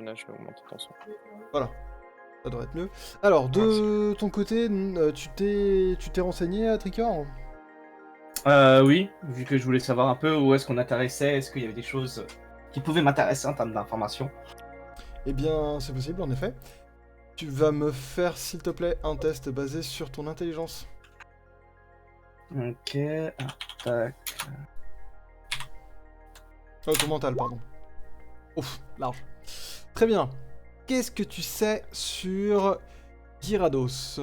là, je vais augmenter ton son. Voilà, ça devrait être mieux. Alors, de ton côté, tu t'es renseigné, Tricor? Oui, vu que je voulais savoir un peu où est-ce qu'on intéressait, est-ce qu'il y avait des choses qui pouvaient m'intéresser en termes d'informations. Eh bien, c'est possible, en effet. Tu vas me faire, s'il te plaît, un test basé sur ton intelligence. Ok, tac. Ton mental, pardon. Ouf, large. Très bien. Qu'est-ce que tu sais sur Gyarados?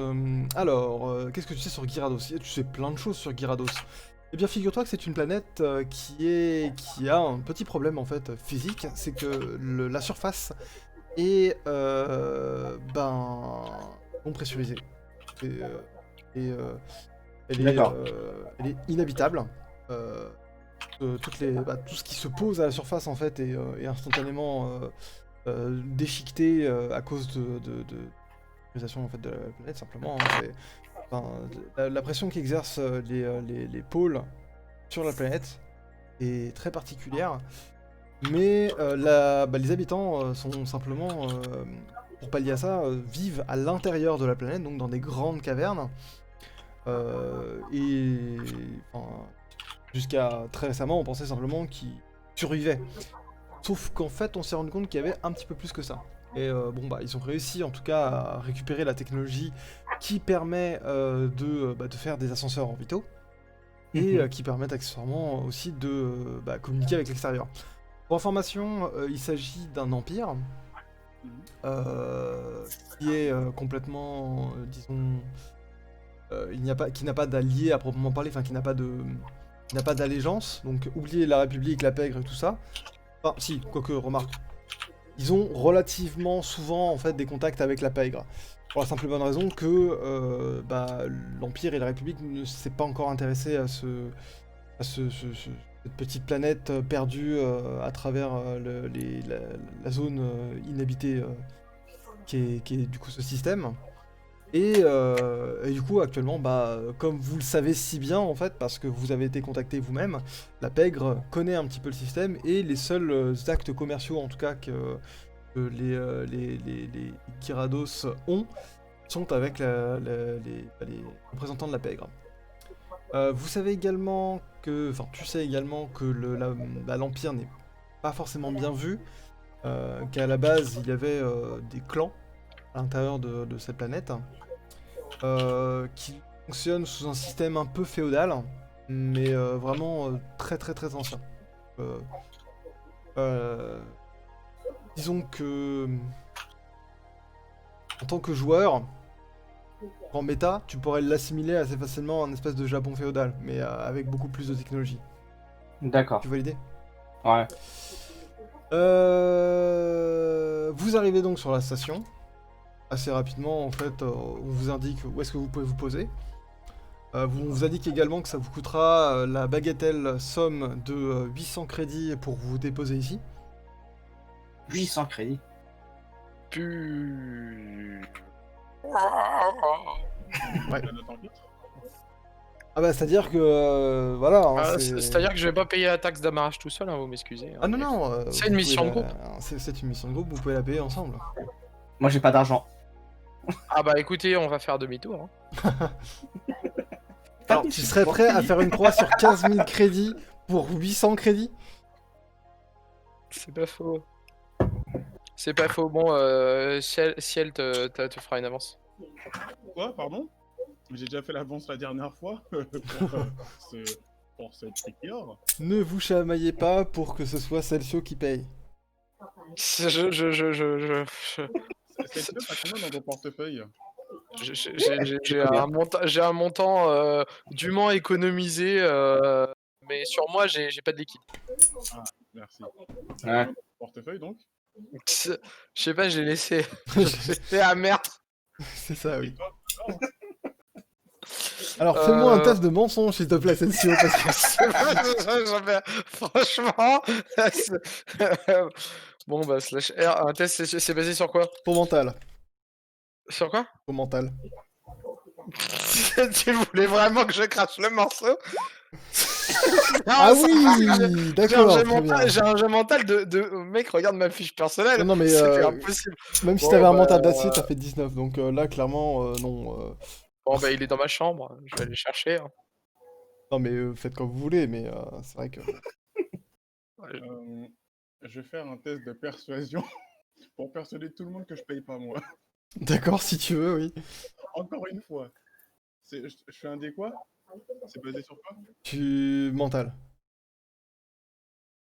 Alors, qu'est-ce que tu sais sur Gyarados? Tu sais plein de choses sur Gyarados. Eh bien, figure-toi que c'est une planète qui a un petit problème, en fait, physique. C'est que la surface est, non pressurisée. Et, et, D'accord. elle est inhabitable. Tout ce qui se pose à la surface, en fait, est instantanément déchiqueté à cause de l'utilisation, en fait, de la planète, simplement. Hein. La pression qu'exercent les pôles sur la planète est très particulière, mais les habitants sont simplement, pour pallier à ça, vivent à l'intérieur de la planète, donc dans des grandes cavernes, jusqu'à très récemment, on pensait simplement qu'ils survivaient. Sauf qu'en fait, on s'est rendu compte qu'il y avait un petit peu plus que ça. Et ils ont réussi en tout cas à récupérer la technologie qui permet de faire des ascenseurs orbitaux et qui permettent accessoirement aussi de communiquer avec l'extérieur. Pour information, il s'agit d'un empire qui est complètement, disons, qui n'a pas d'allié à proprement parler, enfin qui n'a pas d'allégeance. Donc oubliez la République, la pègre et tout ça. Enfin, si, quoique, remarque. Ils ont relativement souvent en fait des contacts avec la pègre. Pour la simple et bonne raison que l'Empire et la République ne s'est pas encore intéressé à cette petite planète perdue à travers la zone inhabitée qui est du coup ce système. Et du coup, actuellement, comme vous le savez si bien, en fait, parce que vous avez été contacté vous-même, la pègre connaît un petit peu le système, et les seuls actes commerciaux, en tout cas, que les Gyarados ont, sont avec les représentants de la pègre. Vous savez également que... Enfin, tu sais également que l'Empire n'est pas forcément bien vu, qu'à la base, il y avait des clans à l'intérieur de cette planète, qui fonctionne sous un système un peu féodal, mais vraiment très très très ancien. Disons que en tant que joueur, en méta, tu pourrais l'assimiler assez facilement à un espèce de Japon féodal, mais avec beaucoup plus de technologie. D'accord. Tu vois l'idée? Ouais. Vous arrivez donc sur la station. Assez rapidement, en fait, on vous indique où est-ce que vous pouvez vous poser. On vous indique également que ça vous coûtera la bagatelle somme de 800 crédits pour vous déposer ici. 800 crédits. Ouais. Ah bah c'est-à-dire que voilà. Hein, c'est-à-dire que je vais pas payer la taxe d'amarrage tout seul, hein, vous m'excusez. Hein, ah non. c'est une mission de groupe. C'est une mission de groupe, vous pouvez la payer ensemble. Moi j'ai pas d'argent. Ah bah écoutez, on va faire demi-tour. Hein. Alors tu serais prêt à faire une croix sur 15 000 crédits pour 800 crédits? C'est pas faux. C'est pas faux. Bon, Ciel te fera une avance. Quoi, pardon? J'ai déjà fait l'avance la dernière fois pour cette Tricor. Ne vous chamaillez pas pour que ce soit Celcio qui paye. Celcio, t'as combien dans ton portefeuille? J'ai un montant dûment économisé, mais sur moi, j'ai pas de liquide. Ah, merci. Ouais. Portefeuille donc? Je sais pas, je l'ai laissé. C'était à merde. C'est ça, oui. Alors fais-moi un test de mensonge, s'il te plaît, Celcio, parce que... Franchement... Bon bah, slash R, un test, c'est basé sur quoi? Ton mental. Sur quoi? Ton mental. Tu voulais vraiment que je crache le morceau? Ah ça- oui, d'accord, très bien. J'ai un jet mental de... Mec, regarde ma fiche personnelle. Non, non, mais C'était impossible. même si Bon, t'avais un bah, mental d'acier, t'as fait 19, donc là, clairement, non. Bon, bah, il est dans ma chambre. Je vais aller le chercher. Hein. Non, mais faites comme vous voulez, mais c'est vrai que... Ouais, Je vais faire un test de persuasion pour persuader tout le monde que je paye pas moi. D'accord, si tu veux, oui. Encore une fois. Je fais un dé quoi? C'est basé sur quoi? Mental.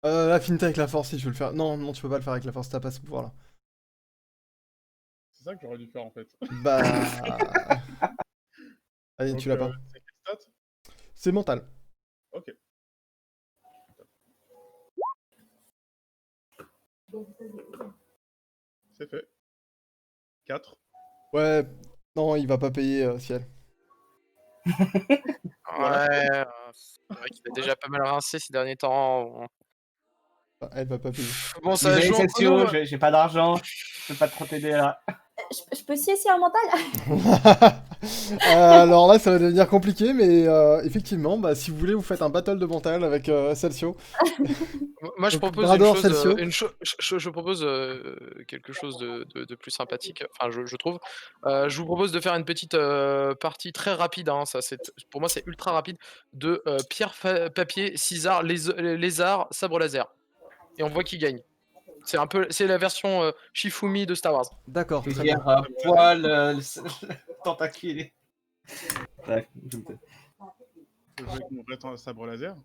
L'affinité avec la force, si tu veux le faire. Non, non, tu peux pas le faire avec la force, t'as pas ce pouvoir-là. C'est ça que j'aurais dû faire en fait. Bah... Allez, Donc, tu l'as pas. c'est quelle stat? C'est mental. Ok. C'est fait. 4. Ouais, non, il va pas payer, Ciel. Voilà. Ouais, c'est vrai qu'il a déjà pas mal rincé ces derniers temps. Enfin, elle va pas payer. Bon, ça Désolé, joue entre Celsius, nous. j'ai pas d'argent, je peux pas trop t'aider là. Je peux aussi essayer un mental? Alors là, ça va devenir compliqué, mais effectivement, bah, si vous voulez, vous faites un battle de mental avec Celcio. Moi, je Donc, propose Brador, une chose, Celcio. je propose quelque chose de plus sympathique. Enfin, je trouve. Je vous propose de faire une petite partie très rapide. Hein, ça, pour moi, c'est ultra rapide. De pierre, papier, ciseaux, lézard, sabre laser. Et on voit qui gagne. C'est la version Shifumi de Star Wars. D'accord, Je veux très bien. dire, poil, le tentacule. Bref, je me tais. Je joue avec mon vrai sabre laser.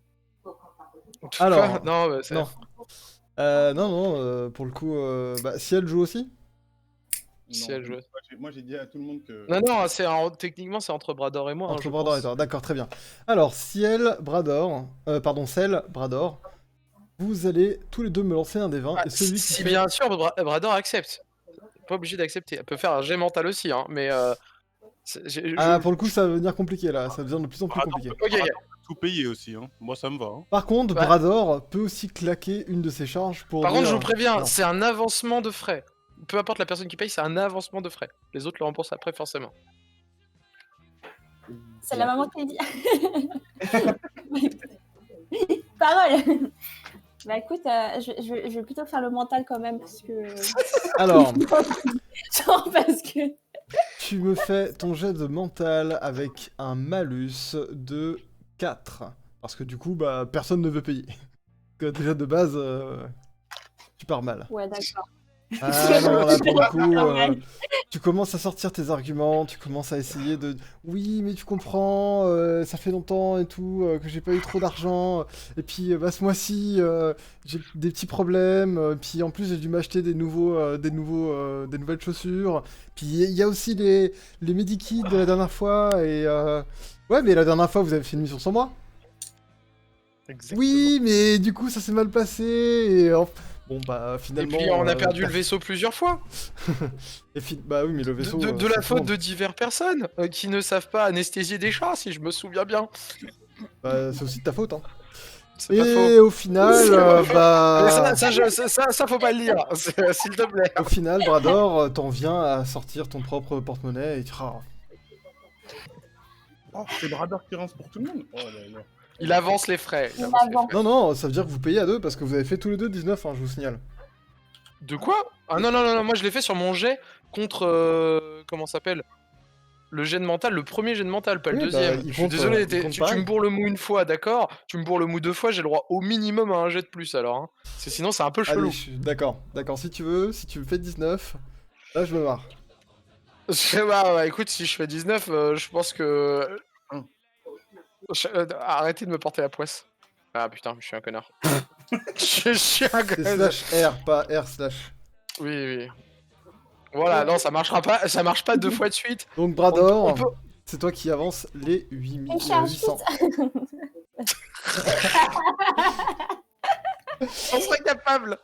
Alors, non, bah, non. Non, pour le coup, bah, Ciel joue aussi? Si Non, elle joue. moi j'ai dit à tout le monde que. Non, techniquement, c'est entre Brador et moi. Entre je Brador et pense. toi, d'accord, très bien. Alors, Ciel, Brador, Cel, Brador, vous allez tous les deux me lancer un des 20, Ah, et celui qui si fait... bien sûr, Brador accepte. Pas obligé d'accepter. Elle peut faire un jet mental aussi, hein, mais. Ah, pour le coup, ça va devenir compliqué, là, ça devient de plus en plus compliqué. Ok, Tout payer aussi, hein. Moi ça me va. Hein. Par contre, Ouais. Brador peut aussi claquer une de ses charges pour... Par contre, dire- je vous préviens, Non. c'est un avancement de frais. Peu importe la personne qui paye, c'est un avancement de frais. Les autres le remboursent après, forcément. C'est la maman qui l'a dit. Parole. Bah écoute, je vais plutôt faire le mental quand même, parce que... Alors, Genre parce que... tu me fais ton jet de mental avec un malus de 4. Parce que du coup, bah, personne ne veut payer. Donc, déjà de base, tu pars mal. Ouais, d'accord. Ah non, là pour le coup, Normal. tu commences à sortir tes arguments, tu commences à essayer de... Oui, mais tu comprends, ça fait longtemps et tout, que j'ai pas eu trop d'argent, et puis bah, ce mois-ci, j'ai des petits problèmes, puis en plus j'ai dû m'acheter des nouvelles chaussures, puis il y a aussi les medikits de la dernière fois, et... Ouais, mais la dernière fois, vous avez fait une mission sans moi. Exactement. Oui, mais du coup, ça s'est mal passé, et... Bon, bah, Et finalement... puis, on a perdu le vaisseau plusieurs fois. Bah oui, mais le vaisseau... De la ça faute tourne. de diverses personnes qui ne savent pas anesthésier des chats, si je me souviens bien. Bah, c'est aussi de ta faute, hein. C'est pas faux. Et au final, C'est pas faux. bah... Mais ça, faut pas le dire, s'il te plaît. Au final, Brador, t'en viens à sortir ton propre porte-monnaie et tu... Ah, Oh, c'est Brador qui rince pour tout le monde. Oh là là. Il avance les frais. Il avance. non, non, ça veut dire que vous payez à deux parce que vous avez fait tous les deux 19, hein, je vous signale. De quoi? Ah non, moi je l'ai fait sur mon jet contre. Comment ça s'appelle? Le jet de mental, le premier jet de mental, pas le Oui, bah, deuxième. il Je suis compte, désolé, il compte tu pareil. me bourres le mou une fois, d'accord? Tu me bourres le mou deux fois, j'ai le droit au minimum à un jet de plus alors. Hein. Parce que sinon c'est un peu chelou. Allez, d'accord, si tu veux, si tu me fais 19, là je me marre. Bah, écoute, si je fais 19, je pense que. Arrêtez de me porter la poisse. Ah putain, je suis un connard. je suis un C'est connard. slash R, pas R slash. Oui. Voilà, non, ça marchera pas, ça marche pas deux fois de suite. Donc Brador, On peut- c'est toi qui avance les 8 Et charge 800. On serait capable.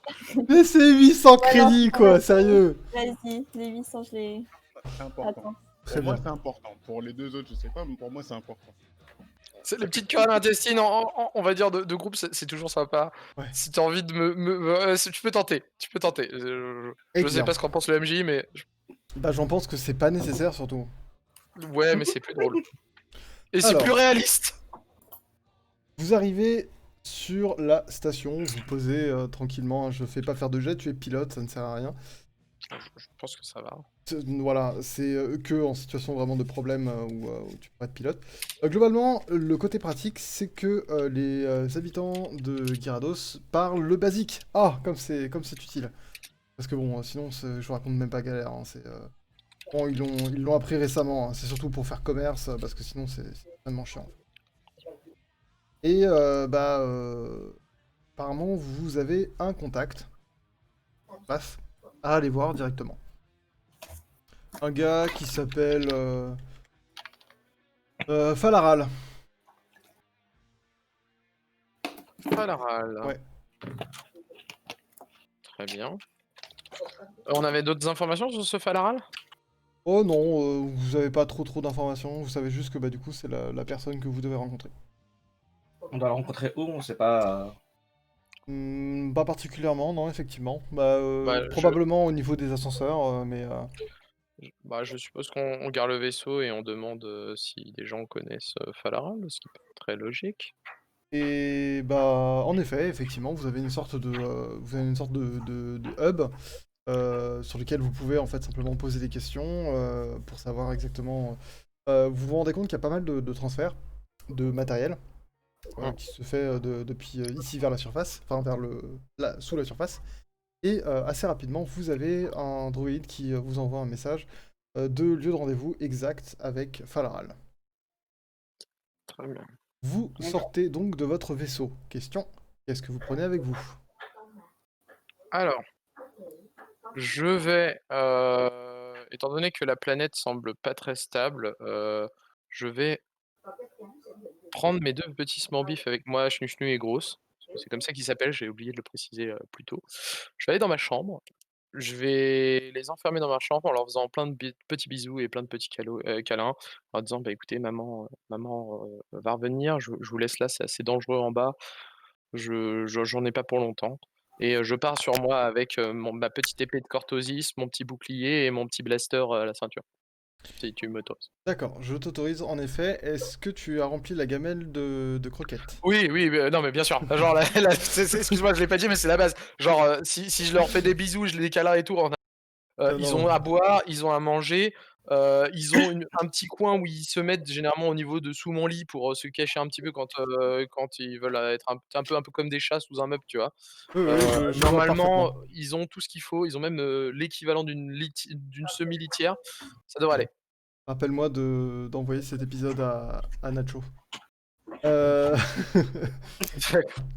Mais c'est 800 Ouais, crédits, non, quoi, ouais. sérieux. Vas-y, les 800, je les... C'est important. Attends. Très Pour moi, bien. c'est important. Pour les deux autres, je sais pas, mais pour moi, c'est important. C'est les petites querelles intestines, on va dire, de groupe, c'est toujours sympa. Ouais. Si t'as envie de tu peux tenter, Je Eh sais bien. pas ce qu'en pense le MJ, mais... Bah j'en pense que c'est pas nécessaire surtout. Ouais, mais c'est plus drôle. Et c'est Alors. plus réaliste. Vous arrivez sur la station, vous posez tranquillement, hein, je fais pas faire de jet, tu es pilote, ça ne sert à rien. Je pense que ça va. Voilà, c'est que en situation vraiment de problème où tu peux être pilote. Globalement, le côté pratique, c'est que les habitants de Gyarados parlent le basique. Ah, comme c'est utile. Parce que bon, sinon, je vous raconte même pas galère. Hein, bon, ils l'ont appris récemment. Hein, c'est surtout pour faire commerce, parce que sinon, c'est vraiment chiant. Et apparemment, vous avez un contact. Bref, à aller voir directement. Un gars qui s'appelle Falaral. Falaral. Ouais. Très bien. On avait d'autres informations sur ce Falaral? Oh non, vous avez pas trop d'informations. Vous savez juste que du coup, c'est la personne que vous devez rencontrer. On doit le rencontrer où? On sait pas. Pas particulièrement, non, effectivement. Bah, Probablement au niveau des ascenseurs, mais... je suppose qu'on garde le vaisseau et on demande si des gens connaissent Falaral, ce qui est très logique. Et en effet, effectivement, vous avez une sorte de, de hub sur lequel vous pouvez en fait simplement poser des questions pour savoir exactement. Vous vous rendez compte qu'il y a pas mal de transferts de matériel qui se fait depuis ici vers la surface, enfin vers sous la surface. Et assez rapidement, vous avez un droïde qui vous envoie un message de lieu de rendez-vous exact avec Falaral. Très bien. Vous sortez donc de votre vaisseau. Question, qu'est-ce que vous prenez avec vous? Alors, je vais, étant donné que la planète semble pas très stable, je vais prendre mes 2 petits Smurfs avec moi, Schnu et Grosse. C'est comme ça qu'ils s'appellent, j'ai oublié de le préciser, plus tôt. Je vais aller dans ma chambre, je vais les enfermer dans ma chambre en leur faisant plein de petits bisous et plein de petits câlins, en leur disant: «Bah, écoutez maman, va revenir, je vous laisse là, c'est assez dangereux en bas, j'en ai pas pour longtemps» et je pars sur moi avec, ma petite épée de Cortosis, mon petit bouclier et mon petit blaster, à la ceinture. Si tu m'autorises. D'accord, je t'autorise en effet. Est-ce que tu as rempli la gamelle de croquettes? Oui, oui, non, mais bien sûr. Genre, excuse-moi, je l'ai pas dit, mais c'est la base. Genre, si je leur fais des bisous, je les câlins et tout, Non, ils non. ont à boire, ils ont à manger, ils ont un petit coin où ils se mettent généralement au niveau de sous mon lit pour se cacher un petit peu quand ils veulent être un peu comme des chats sous un meuble, tu vois. Oui, oui, je vois Normalement, parfaitement. ils ont tout ce qu'il faut. Ils ont même l'équivalent d'une semi-litière. Ça devrait aller. Rappelle-moi d'envoyer cet épisode à Nacho. Euh,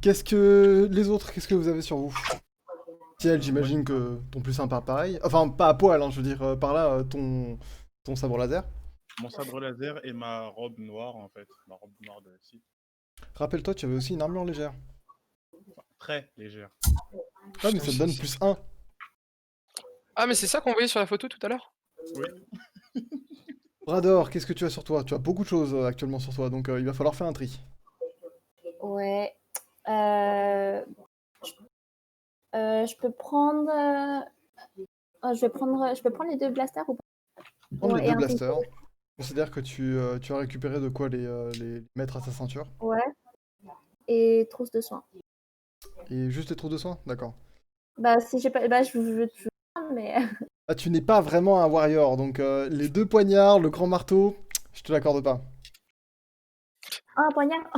qu'est-ce que vous avez sur vous? Ciel, j'imagine que ton plus sympa pareil. Enfin, pas à poil, hein, je veux dire, par là, ton sabre laser. Mon sabre laser et ma robe noire, en fait. Ma robe noire de site. Rappelle-toi, tu avais aussi une armure légère. Très légère. Ouais, mais ça te donne plus 1. Ah, mais c'est ça qu'on voyait sur la photo tout à l'heure? Oui. Brador, qu'est-ce que tu as sur toi? Tu as beaucoup de choses actuellement sur toi, donc il va falloir faire un tri. Ouais. Je peux prendre. Je peux prendre les 2 blasters ou pas? Prendre les Et 2 un pistolet. blasters. Considère que tu as récupéré de quoi les mettre à ta ceinture. Ouais. Et trousse de soins. Et juste les trousses de soins? D'accord. Bah, si j'ai pas. Bah, je mais. Ah, tu n'es pas vraiment un warrior, donc les 2 poignards, le grand marteau, je te l'accorde pas. Ah, un poignard.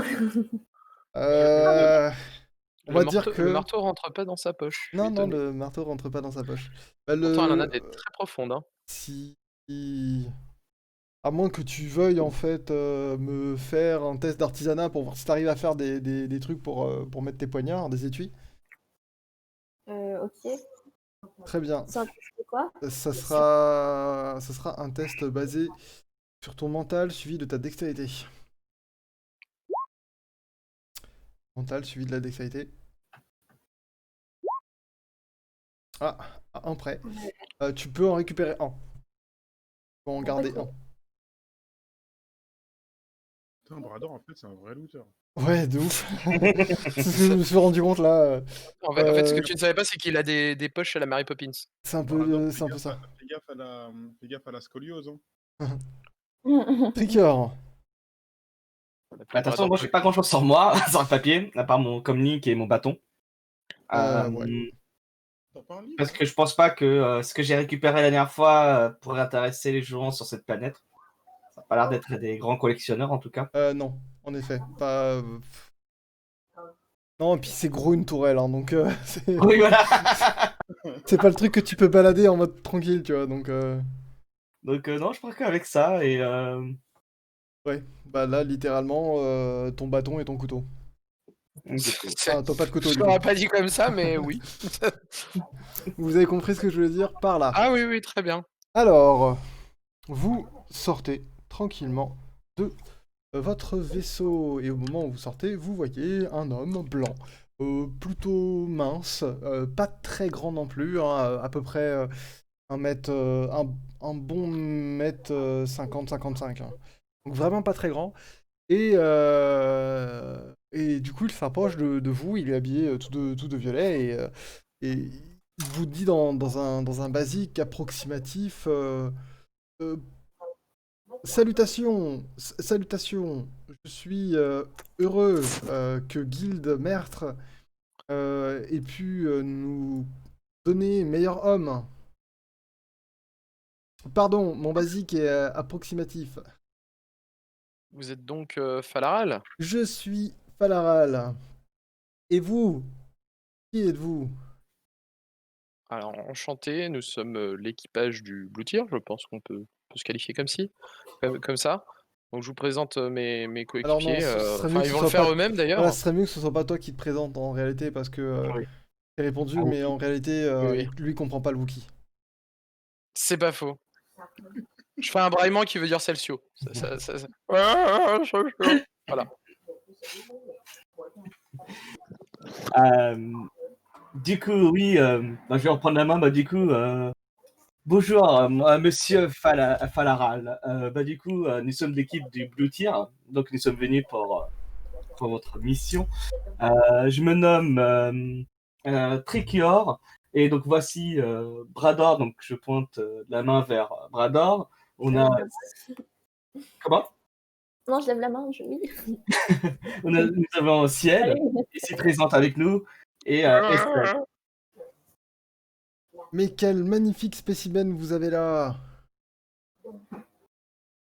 On va dire que... Le marteau rentre pas dans sa poche. Je suis Non, étonné. le marteau rentre pas dans sa poche. Pourtant, elle en a des très profondes, hein. Si... À moins que tu veuilles en fait me faire un test d'artisanat pour voir si t'arrives à faire des trucs pour mettre tes poignards, des étuis. Ok. Très bien. C'est un test de quoi? Ça sera un test basé sur ton mental suivi de ta dextérité. Mental suivi de la dextérité. Ah, un prêt. Tu peux en récupérer un. Tu peux en garder un. Putain, Brador, en fait, c'est un vrai looter. Ouais, de ouf. Je me suis rendu compte là. En fait, ce que tu ne savais pas, c'est qu'il a des poches à la Mary Poppins. C'est un Brador, peu, fais c'est un peu gaffe ça. fais gaffe à la scoliose. Hein. Tricker. On a plus Bah, le de toute droit façon, d'en moi, j'ai pas grand-chose sur moi, sur le papier, à part mon comlink et mon bâton. Ouais. T'as pas un livre? Parce que je pense pas que ce que j'ai récupéré la dernière fois pourrait intéresser les joueurs sur cette planète. Ça a pas l'air d'être des grands collectionneurs, en tout cas. Non, en effet. Pas. Non, et puis c'est gros une tourelle, hein, donc c'est Oui, voilà. c'est pas le truc que tu peux balader en mode tranquille, tu vois, donc Donc, non, je crois qu'avec ça, et ouais. Bah là, littéralement, ton bâton et ton couteau. Ah, t'as pas de couteau, Je du coup. l'aurais pas dit comme ça, mais oui. Vous avez compris ce que je voulais dire par là. Ah oui, oui, très bien. Alors, vous sortez tranquillement de votre vaisseau, et au moment où vous sortez, vous voyez un homme blanc, plutôt mince, pas très grand non plus, hein, à peu près un mètre, un bon mètre 50-55. Hein. Donc vraiment pas très grand. Et du coup, il s'approche de vous, il est habillé tout de violet, et il vous dit dans un basique approximatif, euh, salutations, salutations, je suis heureux que Guilde Meurtre ait pu nous donner meilleur homme. Pardon, mon basique est approximatif. Vous êtes donc Falaral? Je suis Falaral. Et vous? Qui êtes-vous? Alors, enchanté, nous sommes l'équipage du Blue Tear, je pense qu'on peut se qualifier comme ça. Donc je vous présente mes Alors non, coéquipiers. ce serait mieux Enfin, que ils ce vont le soit faire pas... eux-mêmes Voilà, d'ailleurs. ce serait mieux que ce soit pas toi qui te présente en réalité, parce que Oui. j'ai répondu, Ah, mais en réalité, oui. lui comprend pas le Wookie. C'est pas faux. Je fais un braillement qui veut dire Celsius. Voilà. Du coup, oui, bah, je vais reprendre la main. Bah, du coup, bonjour, moi, monsieur Falaral. Bah, du coup, nous sommes l'équipe du Blue Tier, donc nous sommes venus pour votre mission. Je me nomme Trikior, et donc voici Brador. Donc je pointe la main vers Brador. On a. Comment? Non, je lève la main, oui. Nous avons Ciel, Allez. ici présente avec nous, et Estelle. Mais quel magnifique spécimen vous avez là!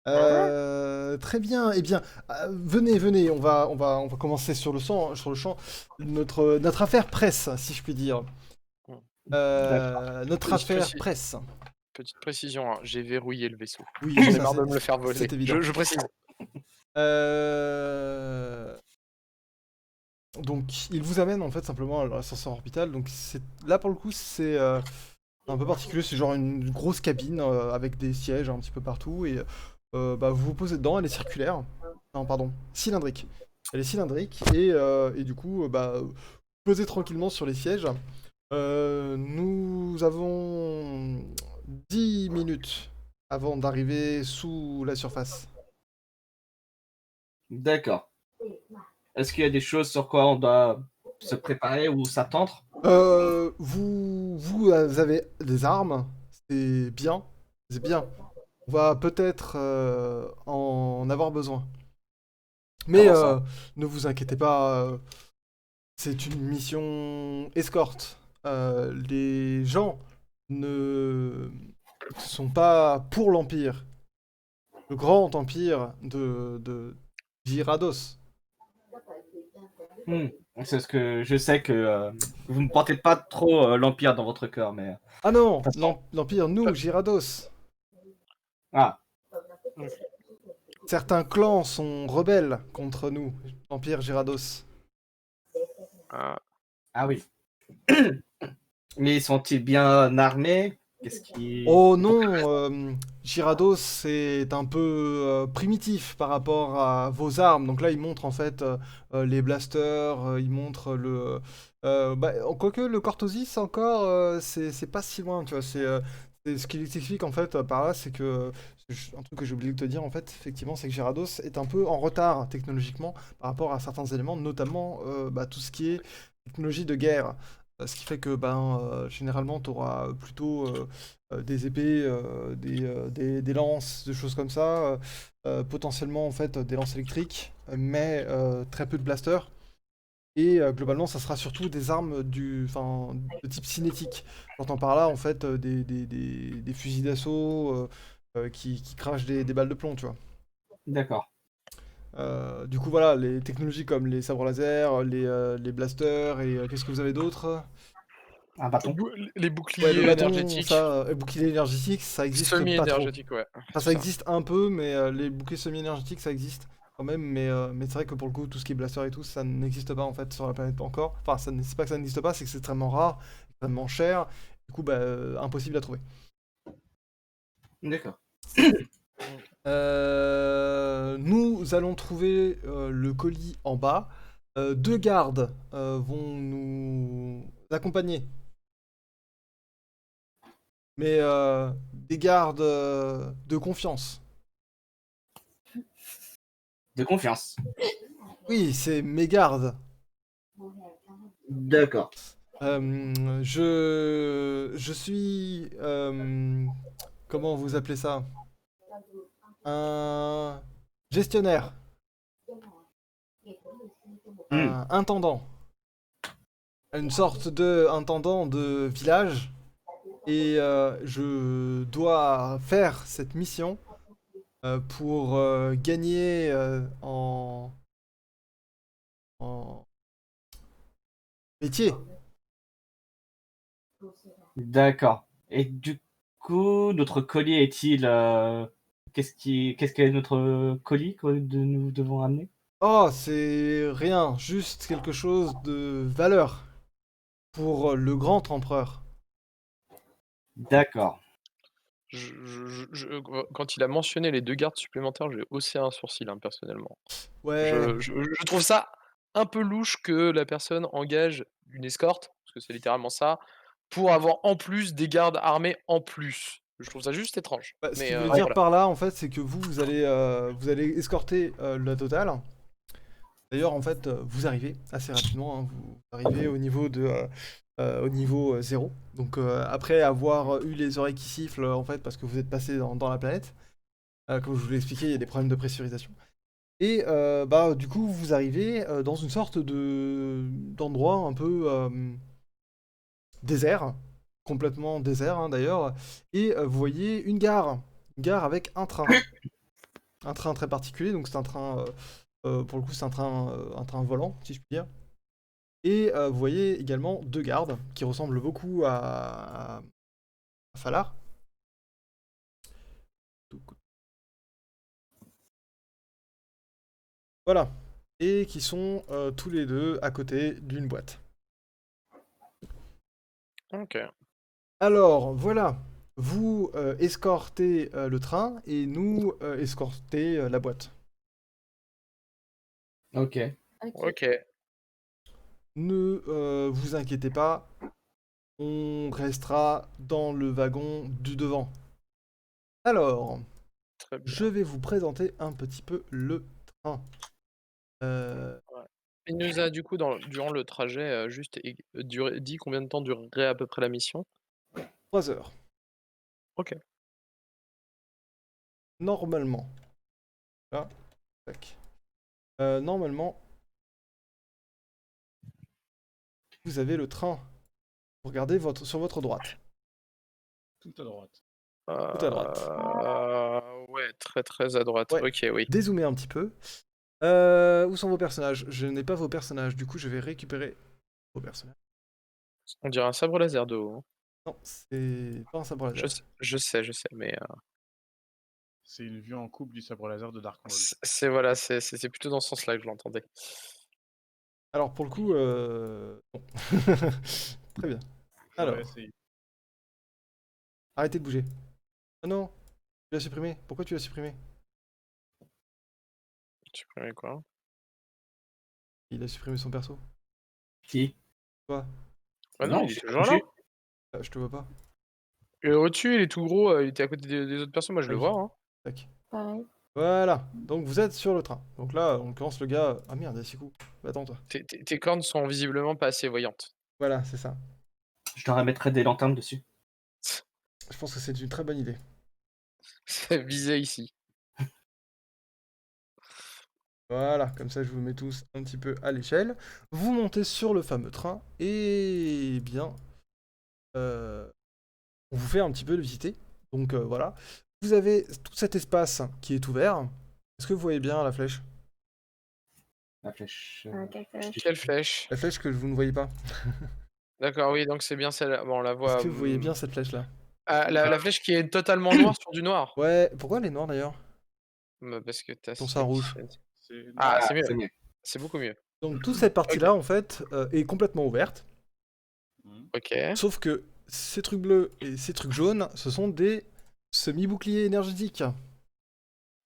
Très bien. Eh bien, venez, on va commencer sur le champ. Notre affaire presse, si je puis dire. Notre affaire presse. Petite précision, hein, j'ai verrouillé le vaisseau. Oui, J'en ai ça, marre de me le faire voler. c'est évident. Je précise. Donc, il vous amène en fait simplement à l'ascenseur orbital. Donc, là pour le coup, c'est un peu particulier. C'est genre une grosse cabine avec des sièges un petit peu partout. Et bah, vous vous posez dedans. Elle est circulaire. Non, pardon, cylindrique. Elle est cylindrique. Et du coup, bah, vous posez tranquillement sur les sièges. Nous avons 10 minutes avant d'arriver sous la surface. D'accord. Est-ce qu'il y a des choses sur quoi on doit se préparer ou s'attendre? Vous avez des armes, c'est bien, c'est bien. On va peut-être en avoir besoin. Mais Comment ça? ne vous inquiétez pas, c'est une mission escorte. Les gens ne sont pas pour l'Empire, le grand empire de Gyarados. C'est ce que je sais que vous ne portez pas trop l'Empire dans votre cœur, mais. Ah non, De toute façon- l'Empire, nous, Gyarados. Ah, Certains clans sont rebelles contre nous, l'Empire Gyarados. Ah, ah oui. Mais sont-ils bien armés? Qu'est-ce qui. Oh non, Gyarados est un peu primitif par rapport à vos armes. Donc là, il montre en fait les blasters, il montre le... bah, quoique le Cortosis encore, c'est pas si loin, tu vois. C'est ce qu'il t'explique en fait par là, c'est que... Un truc que j'ai oublié de te dire en fait, effectivement, c'est que Gyarados est un peu en retard technologiquement par rapport à certains éléments, notamment bah, tout ce qui est technologie de guerre. Ce qui fait que ben, généralement, tu auras plutôt des épées, des lances, des choses comme ça, potentiellement en fait des lances électriques, mais très peu de blasters. Et globalement, ça sera surtout des armes de type cinétique. J'entends par là en fait des fusils d'assaut qui crachent des balles de plomb, tu vois. D'accord. Du coup, voilà, les technologies comme les sabres laser, les blasters, et qu'est-ce que vous avez d'autre? Un bâton. Les Ouais, le boucliers bâton, énergétiques, ça, bouclier énergétique, ça existe pas trop. semi-énergétiques, ouais. Enfin, c'est ça ça. existe un peu, mais les boucliers semi-énergétiques, ça existe quand même. Mais c'est vrai que pour le coup, tout ce qui est blaster et tout, ça n'existe pas en fait sur la planète encore. Enfin, c'est pas que ça n'existe pas, c'est que c'est extrêmement rare, extrêmement cher. Du coup, bah, impossible à trouver. D'accord. Nous allons trouver le colis en bas. Deux gardes vont nous accompagner. Mais des gardes de confiance. De confiance. Oui, c'est mes gardes. D'accord. Je suis... comment vous appelez ça? Un gestionnaire. Un intendant. Une sorte de intendant de village. Et je dois faire cette mission pour gagner en métier. D'accord. Et du coup, notre colis est-il... qu'est-ce qu'est notre colis que nous devons amener? Oh, c'est rien, juste quelque chose de valeur pour le grand empereur. D'accord. Quand il a mentionné les 2 gardes supplémentaires, j'ai haussé un sourcil, hein, personnellement. Ouais, Je trouve ça un peu louche que la personne engage une escorte, parce que c'est littéralement ça, pour avoir en plus des gardes armés en plus. Je trouve ça juste étrange, bah, ce mais qu'il veut Ouais. dire voilà. par là, en fait, c'est que vous allez escorter la totale. D'ailleurs, en fait, vous arrivez assez rapidement, hein, vous arrivez au niveau 0. Donc, après avoir eu les oreilles qui sifflent, en fait, parce que vous êtes passé dans la planète, comme je vous l'ai expliqué, il y a des problèmes de pressurisation. Et bah, du coup, vous arrivez dans une sorte d'endroit un peu désert, complètement désert hein, d'ailleurs, et vous voyez une gare avec un train très particulier, donc c'est un train, pour le coup, c'est un train volant, si je puis dire. Et vous voyez également deux gardes qui ressemblent beaucoup à Falar. Voilà. Et qui sont tous les deux à côté d'une boîte. OK. Alors, voilà. Vous escortez le train et nous escortez la boîte. Ok. Ok. OK. Ne vous inquiétez pas, on restera dans le wagon du devant. Alors, Très bien. je vais vous présenter un petit peu le train. Il nous a du coup durant le trajet, juste dit combien de temps durerait à peu près la mission? 3 heures. OK. Normalement. Là, tac. Normalement, vous avez le train. Vous regardez sur votre droite. Tout à droite. Tout à droite. Ouais, très, très à droite. Ouais. OK, oui. Dézoomez un petit peu. Où sont vos personnages? Je n'ai pas vos personnages, du coup je vais récupérer vos personnages. On dirait un sabre laser de haut, hein. Non, c'est pas un sabre laser. Je sais, mais C'est une vue en coupe du sabre laser de Dark Maul. c'est voilà, c'est plutôt dans ce sens-là que je l'entendais. Alors pour le coup, bon. Très bien. Alors, J'aurais essayé. arrêtez de bouger. Oh non, tu l'as supprimé. Pourquoi tu l'as supprimé? Supprimer quoi? Il a supprimé son perso. Qui? Toi, Ah non, il je est suis toujours là. je te vois pas. Au-dessus, il est tout gros, il était à côté des autres personnes, moi je Ah le oui. vois, hein. Tac. Pareil. Voilà. Donc vous êtes sur le train. Donc là, on commence le gars. Ah merde, il y a 6 coups. Bah, attends toi. Tes cornes sont visiblement pas assez voyantes. Voilà, c'est ça. Je leur mettrai des lanternes dessus. Je pense que c'est une très bonne idée. C'est visé ici. Voilà, comme ça je vous mets tous un petit peu à l'échelle. Vous montez sur le fameux train et bien, euh, on vous fait un petit peu le visiter. Donc voilà, vous avez tout cet espace qui est ouvert. Est-ce que vous voyez bien la flèche? La flèche. Quelle flèche? La flèche que vous ne voyez pas. D'accord, oui, donc c'est bien celle-là. Bon, on la Est-ce voit. que vous voyez bien cette flèche-là? Ah, la flèche qui est totalement noire sur du noir. Ouais, pourquoi elle est noire d'ailleurs? Bah, parce que t'as Ton ça sein qui rouge. C'est Ah, Ah, c'est mieux. c'est mieux. C'est beaucoup mieux. Donc toute cette partie-là en fait est complètement ouverte. Ok. Sauf que ces trucs bleus et ces trucs jaunes, ce sont des semi-boucliers énergétiques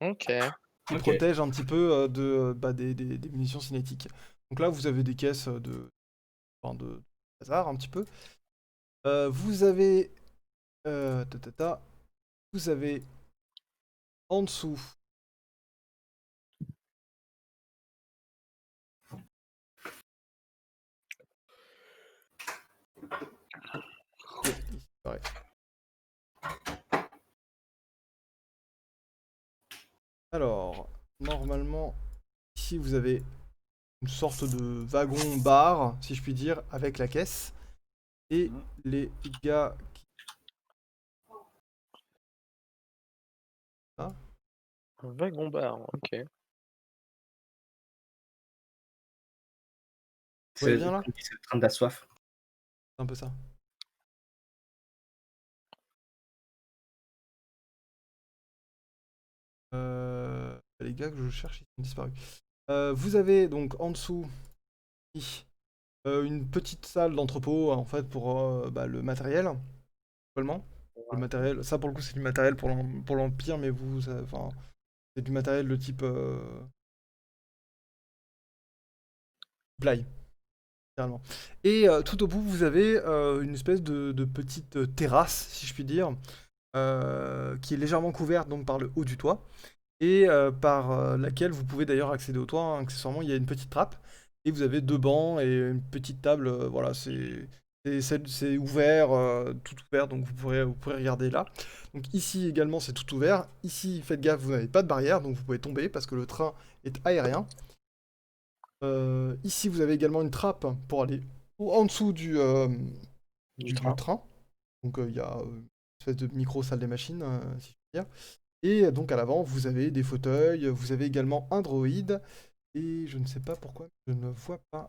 Ok. qui Ok. protègent un petit peu des munitions cinétiques. Donc là, vous avez des caisses de hasard un petit peu. Vous avez vous avez en dessous ouais. Alors, normalement, ici vous avez une sorte de wagon-bar, si je puis dire, avec la caisse. Et les gars qui... Ah, Un wagon bar, ok. vous voyez bien là? C'est le train de la soif. C'est un peu ça. Les gars que je cherche, ils ont disparu. Vous avez donc en dessous ici, une petite salle d'entrepôt en fait pour le matériel, actuellement. Le matériel, ça pour le coup c'est du matériel pour l'Empire, mais enfin, c'est du matériel de type supply, littéralement. Et tout au bout vous avez une espèce de petite terrasse, si je puis dire, qui est légèrement couverte donc par le haut du toit. Et par laquelle vous pouvez d'ailleurs accéder au toit, hein. Accessoirement, il y a une petite trappe, et vous avez deux bancs et une petite table, voilà, c'est ouvert, tout ouvert, donc vous pourrez regarder là. Donc ici également, c'est tout ouvert. Ici, faites gaffe, vous n'avez pas de barrière, donc vous pouvez tomber, parce que le train est aérien. Ici, vous avez également une trappe pour aller en dessous du train. Donc il y a une espèce de micro-salle des machines, si je puis dire. Et donc à l'avant, vous avez des fauteuils, vous avez également un droïde, et je ne sais pas pourquoi, je ne vois pas.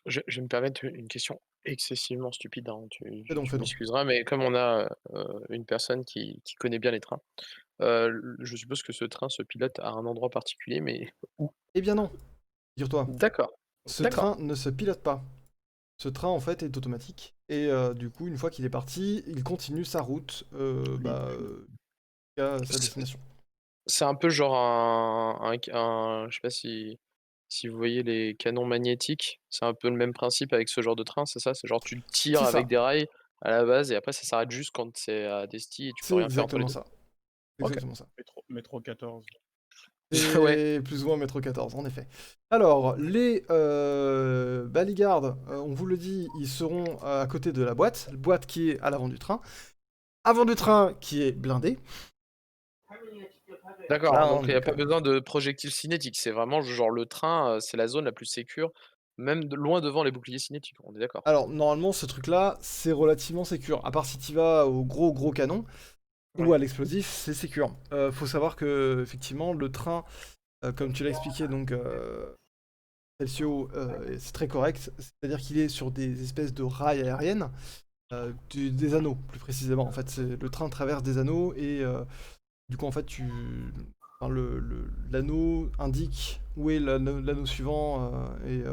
Je vais me permettre une question excessivement stupide, hein, Fais donc, tu fais donc. m'excuseras, mais comme on a une personne qui connaît bien les trains, je suppose que ce train se pilote à un endroit particulier, mais où? Eh bien non, figure-toi, D'accord, ce d'accord. train ne se pilote pas. Ce train en fait est automatique, et du coup, une fois qu'il est parti, il continue sa route jusqu'à sa C'est destination. c'est un peu genre je sais pas si vous voyez les canons magnétiques, c'est un peu le même principe avec ce genre de train, c'est ça? C'est genre tu tires C'est avec ça, des rails à la base et après ça s'arrête juste quand c'est à desti et tu peux c'est rien faire entre les exactement 2. ça. C'est OK. exactement ça. Métro 14. Ouais. C'est plus ou moins métro 14, en effet. Alors, les bodyguards, on vous le dit, ils seront à côté de la boîte qui est à l'avant du train. Avant du train qui est blindé. D'accord, Voilà, hein, donc il y a donc, pas besoin de projectiles cinétiques, c'est vraiment genre le train, c'est la zone la plus sécure, même loin devant les boucliers cinétiques, on est d'accord? Alors, normalement, ce truc-là, c'est relativement sécure. À part si tu vas au gros canon ou Ouais. à l'explosif, c'est sécure. Faut savoir que, effectivement, le train, comme tu l'as expliqué, donc, Celcio, c'est très correct. C'est-à-dire qu'il est sur des espèces de rails aériennes. Des anneaux, plus précisément. En fait, le train traverse des anneaux et du coup, en fait, enfin, l'anneau indique où est l'anneau suivant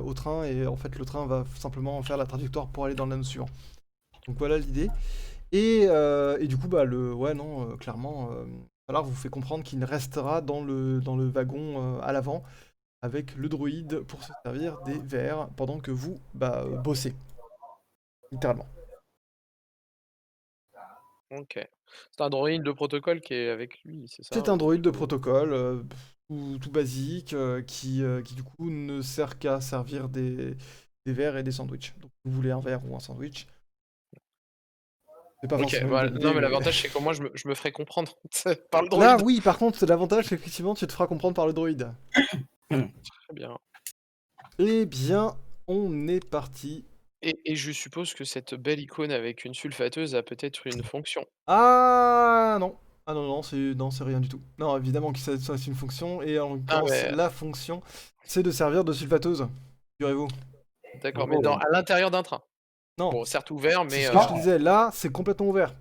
au train, et en fait, le train va simplement faire la trajectoire pour aller dans l'anneau suivant. Donc voilà l'idée. Et du coup, ouais, non, clairement, alors vous fait comprendre qu'il restera dans le wagon à l'avant avec le droïde pour se servir des verres pendant que vous bossez, littéralement. OK. C'est un droïde de protocole qui est avec lui, c'est ça? C'est un droïde Ou de protocole, tout basique, qui du coup ne sert qu'à servir des verres et des sandwichs. Donc vous voulez un verre ou un sandwich, C'est pas Ok, forcément une voilà. bonne Non, idée, mais l'avantage, c'est que moi, je me ferai comprendre par le Là, droïde. oui, par contre, l'avantage, c'est qu'effectivement, tu te feras comprendre par le droïde. Très bien. Eh bien, on est parti. Et je suppose que cette belle icône avec une sulfateuse a peut-être une fonction. Ah non. Ah non, non, c'est rien du tout. Non, évidemment que ça c'est une fonction, et en Ah, l'occurrence, mais la fonction, c'est de servir de sulfateuse. Figurez-vous. d'accord, mais Oh. à l'intérieur d'un train. Non, Bon, certes ouvert, c'est mais. ce que je te disais, là, c'est complètement ouvert.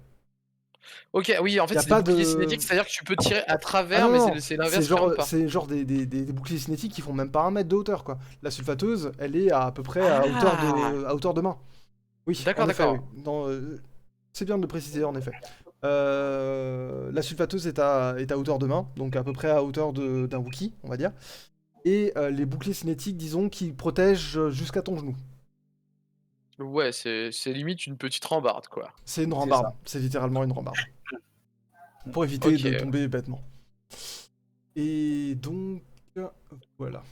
Ok, oui, en Y fait, a c'est des pas boucliers de... cinétiques, c'est-à-dire que tu peux tirer à Ah travers, non, mais non, c'est l'inverse qui genre, rentre pas. c'est genre des boucliers cinétiques qui font même pas 1 mètre de hauteur, quoi. La sulfateuse, elle est à peu près Ah à hauteur de main. Oui, D'accord, en effet, oui. d'accord. C'est bien de le préciser, en effet. La sulfateuse est à hauteur de main, donc à peu près à hauteur d'un Wookie, on va dire. Et les boucliers cinétiques, disons, qui protègent jusqu'à ton genou. Ouais, c'est limite une petite rambarde, quoi. C'est une C'est rambarde, ça. c'est littéralement une rambarde. Pour éviter Ok, de tomber bêtement. Et donc, voilà.